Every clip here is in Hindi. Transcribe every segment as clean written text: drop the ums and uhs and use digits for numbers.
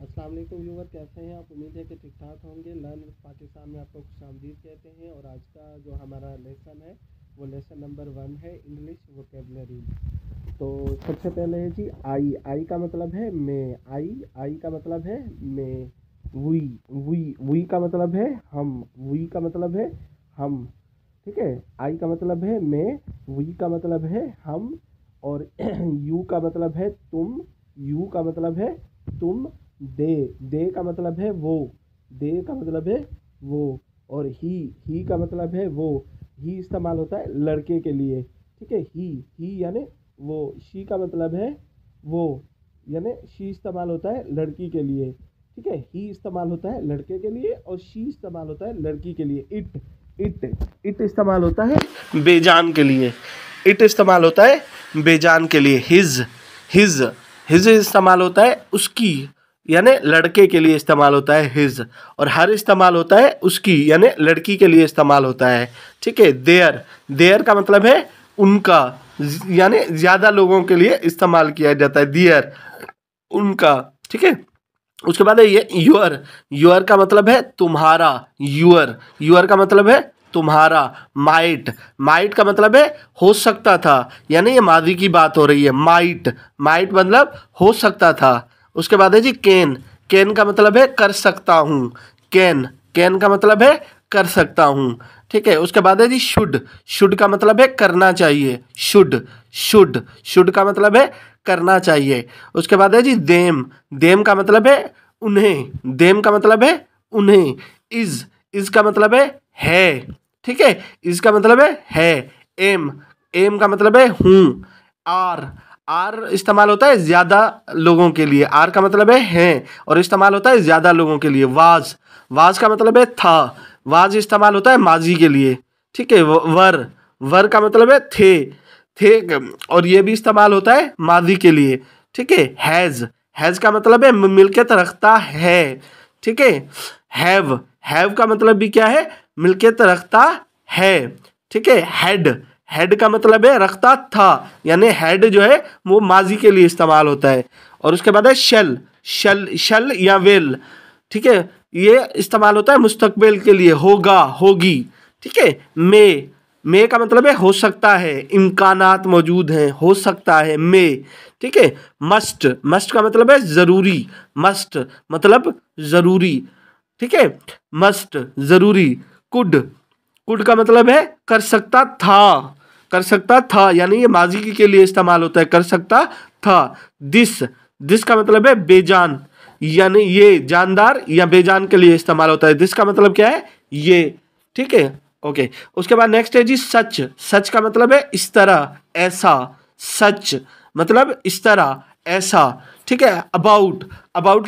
अस्सलाम वालेकुम व्यूवर, कैसे हैं आप? उम्मीद है कि ठीक ठाक होंगे। लर्न विद पाकिस्तान में आपको खुशामदीद कहते हैं। और आज का जो हमारा लेसन है वो लेसन नंबर 1 है, इंग्लिश वोकेबलरी। तो सबसे पहले है जी आई। आई का मतलब है मैं। आई का मतलब है मैं। वी का मतलब है हम। वी का मतलब है हम। ठीक है, आई का मतलब है मैं, वी का मतलब है हम, और यू का मतलब है तुम। यू का मतलब है तुम। दे का मतलब है वो। दे का मतलब है वो। और ही का मतलब है वो। ही इस्तेमाल होता है लड़के के लिए। ठीक है, ही यानी वो। शी का मतलब है वो, यानी शी इस्तेमाल होता है लड़की के लिए। ठीक है, ही इस्तेमाल होता है लड़के के लिए और शी इस्तेमाल होता है लड़की के लिए। इट इस्तेमाल होता है बेजान के लिए। इट इस्तेमाल होता है बेजान के लिए। हिज हिज इस्तेमाल होता है उसकी, यानी लड़के के लिए इस्तेमाल होता है हिज। और हर इस्तेमाल होता है उसकी, यानी लड़की के लिए इस्तेमाल होता है। ठीक है, देयर का मतलब है उनका, यानी ज़्यादा लोगों के लिए इस्तेमाल किया जाता है देयर, उनका। ठीक है, उसके बाद है ये यूअर का मतलब है तुम्हारा। यूअर का मतलब है तुम्हारा। माइट का मतलब है हो सकता था, यानी ये माजी की बात हो रही है। माइट मतलब हो सकता था। उसके बाद है जी कैन का मतलब है कर सकता हूँ। कैन का मतलब है कर सकता हूँ। ठीक है, उसके बाद है जी शुड का मतलब है करना चाहिए। शुड का मतलब है करना चाहिए। उसके बाद है जी देम का मतलब है उन्हें। देम का मतलब है उन्हें। इज का मतलब है। ठीक है, इज का मतलब है। एम का मतलब है हूँ। आर आर इस्तेमाल होता है ज्यादा लोगों के लिए। आर का मतलब है और इस्तेमाल होता है ज्यादा लोगों के लिए। वाज का मतलब है था। वाज इस्तेमाल होता है माजी के लिए। ठीक है, वर का मतलब है थे, और ये भी इस्तेमाल होता है माजी के लिए। ठीक है, हैज का मतलब है मिल्कियत रखता है। ठीक है, हैव का मतलब भी क्या है? मिल्कियत रखता है। ठीक है, हेड का मतलब है रखता था, यानी हेड जो है वो माजी के लिए इस्तेमाल होता है। और उसके बाद है शल या विल। ठीक है, ये इस्तेमाल होता है मुस्तकबिल के लिए, होगा होगी। ठीक है, मे का मतलब है हो सकता है, इम्कानात मौजूद हैं, हो सकता है मे। ठीक है, मस्ट का मतलब है जरूरी। मस्ट मतलब जरूरी। ठीक है, मस्ट जरूरी। कुड का मतलब है कर सकता था। कर सकता था, यानी ये माजी के लिए इस्तेमाल होता है, कर सकता था। दिस का मतलब है बेजान, यानी ये जानदार या बेजान के लिए इस्तेमाल होता है। दिस का मतलब क्या है? ये। ठीक है, ओके। उसके बाद नेक्स्ट है जी सच का मतलब है इस तरह, ऐसा। सच मतलब इस तरह, ऐसा। ठीक है, अबाउट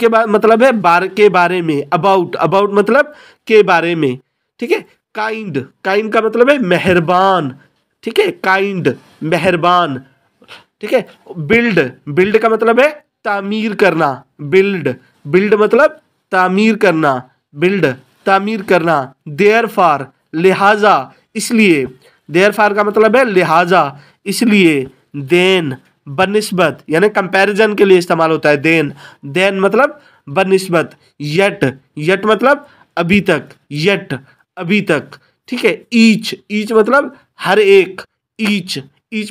के बाद मतलब है के बारे में। अबाउट मतलब के बारे में। ठीक है, काइंड का मतलब है मेहरबान। ठीक है, काइंड मेहरबान। ठीक है, बिल्ड का मतलब है तामीर करना। बिल्ड मतलब तामीर करना। बिल्ड तामीर करना। देयर फार लिहाजा, इसलिए। देयर फार का मतलब है लिहाजा, इसलिए। देन बनिस्बत, यानी कंपैरिजन के लिए इस्तेमाल होता है देन मतलब बनिस्बत। यट मतलब अभी तक। अभी तक। ठीक है, ईच मतलब हर एक। ईच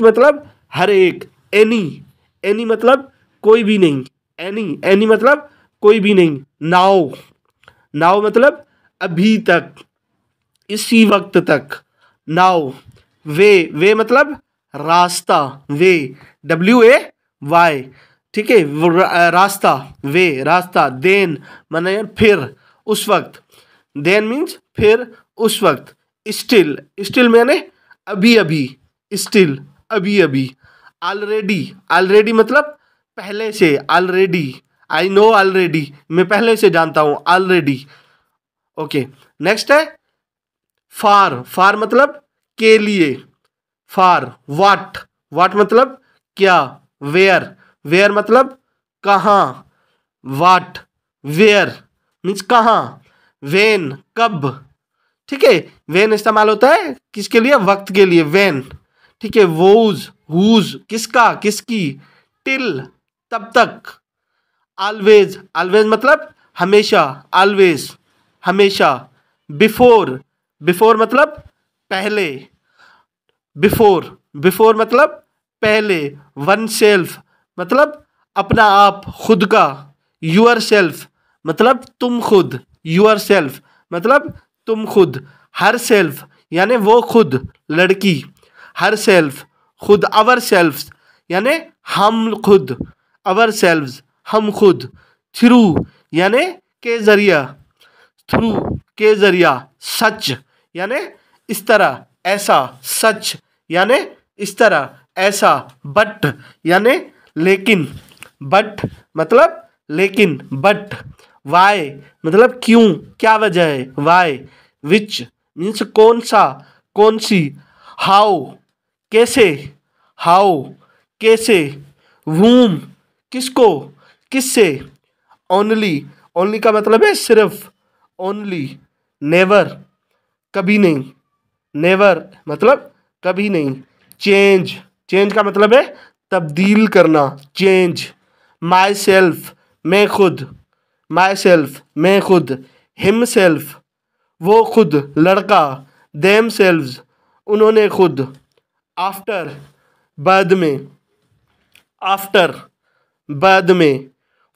मतलब हर एक। एनी एनी मतलब कोई भी नहीं। एनी मतलब कोई भी नहीं। नाउ मतलब अभी तक, इसी वक्त तक। नाउ वे मतलब रास्ता। WAY। ठीक है, रास्ता, रास्ता। देन माने फिर, उस वक्त। देन मीन्स फिर, उस वक्त। स्टिल मैंने अभी अभी। स्टिल अभी अभी। ऑलरेडी मतलब पहले से। ऑलरेडी, आई नो ऑलरेडी, मैं पहले से जानता हूं। ऑलरेडी। ओके, नेक्स्ट है फार मतलब के लिए। फार वाट मतलब क्या। वेयर मतलब कहाँ। वाट वेयर मीन्स कहाँ। वेन कब। ठीक है, वेन इस्तेमाल होता है किसके लिए? वक्त के लिए, वेन। ठीक है, वोज हुज किसका, किसकी। टिल तब तक। ऑलवेज, ऑलवेज मतलब हमेशा, ऑलवेज हमेशा। बिफोर, बिफोर मतलब पहले, बिफोर, बिफोर मतलब पहले। वन सेल्फ मतलब अपना आप, खुद का। यूअर सेल्फ मतलब तुम खुद, यूअर सेल्फ मतलब तुम खुद। हर सेल्फ यानी वो खुद, लड़की। हर सेल्फ खुद, अवर सेल्फ यानी हम खुद, अवर सेल्व्स हम खुद। थ्रू यानी के जरिया, थ्रू के जरिया। सच यानी इस तरह, ऐसा। सच यानी इस तरह, ऐसा। बट यानी लेकिन, बट मतलब लेकिन, बट। वाई मतलब क्यों, क्या वजह है, वाई। विच मीन्स कौन सा, कौन सी। हाउ कैसे, हाउ कैसे। वूम किसको, किससे। ओनली, ओनली का मतलब है सिर्फ, ओनली। नेवर कभी नहीं, नेवर मतलब कभी नहीं। चेंज, चेंज का मतलब है तब्दील करना, चेंज। माई सेल्फ मैं खुद, माई सेल्फ मैं खुद। हिम सेल्फ वो खुद, लड़का। देम सेल्व्स उन्होंने खुद। आफ्टर बाद में, आफ्टर बाद में।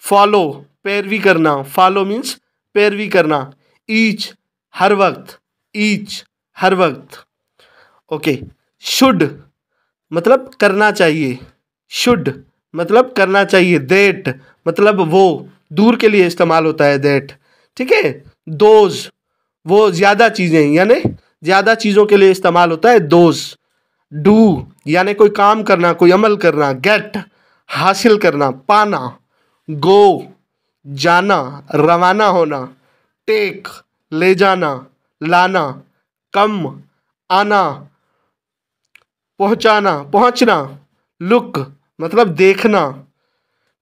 फॉलो पैरवी करना, फॉलो मीन्स पैरवी करना। ईच हर वक्त, ईच हर वक्त। ओके। शुड मतलब करना चाहिए, शुड मतलब करना चाहिए। देट मतलब वो, दूर के लिए इस्तेमाल होता है देट, ठीक है। दोज वो ज़्यादा चीज़ें, यानी ज़्यादा चीज़ों के लिए इस्तेमाल होता है दोज। डू यानी कोई काम करना, कोई अमल करना। गेट हासिल करना, पाना। गो जाना, रवाना होना। टेक ले जाना, लाना। कम आना, पहुंचाना, पहुंचना। लुक मतलब देखना,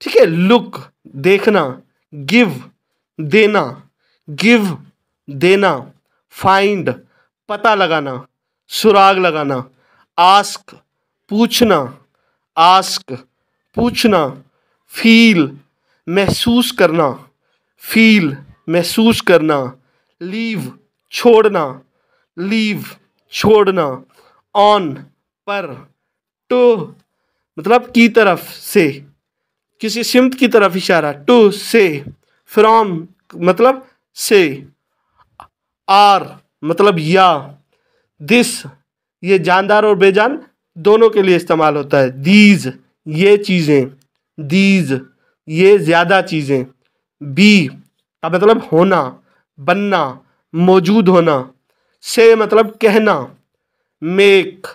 ठीक है। लुक देखना। गिव देना, गिव देना। फाइंड पता लगाना, सुराग लगाना। आस्क पूछना, आस्क पूछना। फील महसूस करना, फील महसूस करना। लीव छोड़ना, लीव छोड़ना। ऑन पर। टू मतलब की तरफ से, किसी सिमत की तरफ इशारा, टू से। फ्रॉम मतलब से। आर मतलब या। दिस ये जानदार और बेजान दोनों के लिए इस्तेमाल होता है। दीज ये चीज़ें, दीज ये ज़्यादा चीज़ें। बी का मतलब होना, बनना, मौजूद होना। से मतलब कहना। मेक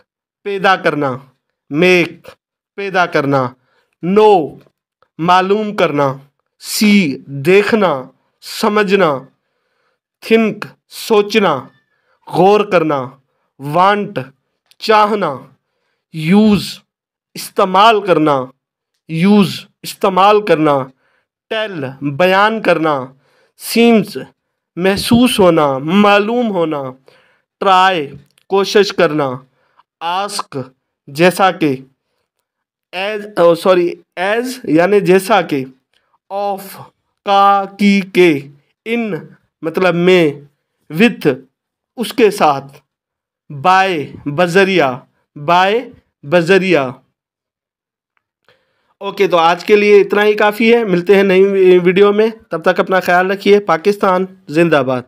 पैदा करना, मेक पैदा करना। नो मालूम करना। सी देखना, समझना। थिंक सोचना, गौर करना। वांट चाहना। यूज़ इस्तेमाल करना, यूज़ इस्तेमाल करना। टेल बयान करना। सीम्स महसूस होना, मालूम होना। ट्राई कोशिश करना। आस्क जैसा कि, एज सॉरी एज यानी जैसा कि। ऑफ का की के। इन मतलब में। विथ उसके साथ। बाय बजरिया, बाय बजरिया। ओके, तो आज के लिए इतना ही काफ़ी है। मिलते हैं नई वीडियो में, तब तक अपना ख्याल रखिए। पाकिस्तान जिंदाबाद।